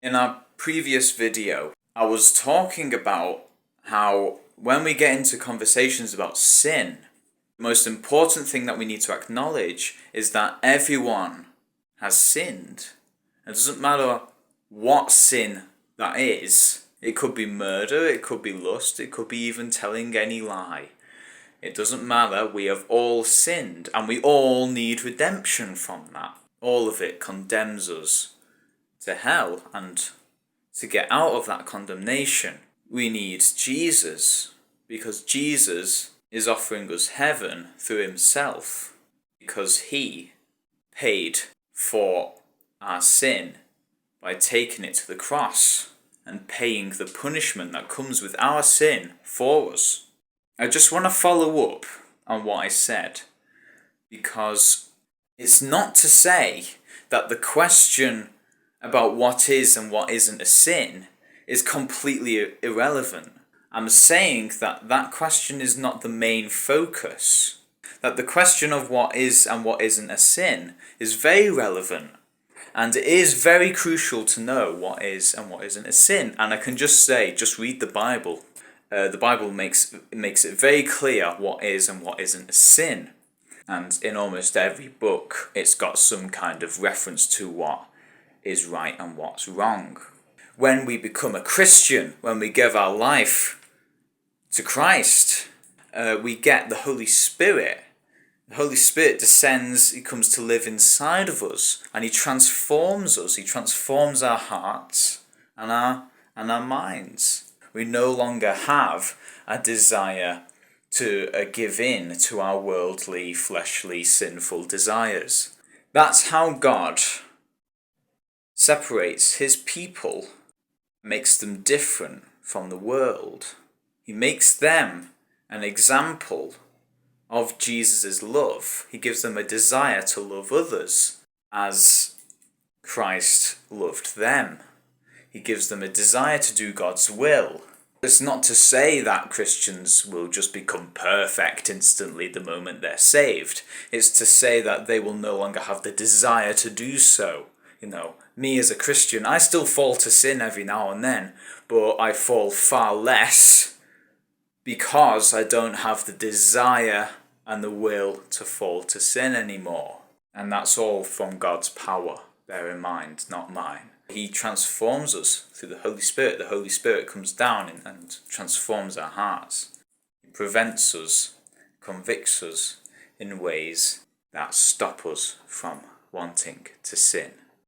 In our previous video, I was talking about how when we get into conversations about sin, the most important thing that we need to acknowledge is that everyone has sinned. It doesn't matter what sin that is. It could be murder, it could be lust, it could be even telling any lie. It doesn't matter, we have all sinned, and we all need redemption from that. All of it condemns us to hell, and to get out of that condemnation, we need Jesus, because Jesus is offering us heaven through himself, because he paid for our sin by taking it to the cross and paying the punishment that comes with our sin for us. I just want to follow up on what I said, because it's not to say that the question about what is and what isn't a sin is completely irrelevant. I'm saying that that question is not the main focus. That the question of what is and what isn't a sin is very relevant. And it is very crucial to know what is and what isn't a sin. And I can just say, just read the Bible. The Bible makes it very clear what is and what isn't a sin. And in almost every book, it's got some kind of reference to what is right and what's wrong. When we become a Christian, when we give our life to Christ, we get the Holy Spirit. The Holy Spirit descends, he comes to live inside of us, and he transforms us. He transforms our hearts and our minds. We no longer have a desire to give in to our worldly, fleshly, sinful desires. That's how God separates his people, makes them different from the world. He makes them an example of Jesus' love. He gives them a desire to love others as Christ loved them. He gives them a desire to do God's will. It's not to say that Christians will just become perfect instantly the moment they're saved. It's to say that they will no longer have the desire to do so. Me as a Christian, I still fall to sin every now and then, but I fall far less because I don't have the desire and the will to fall to sin anymore. And that's all from God's power, bear in mind, not mine. He transforms us through the Holy Spirit. The Holy Spirit comes down and transforms our hearts. He prevents us, convicts us in ways that stop us from wanting to sin.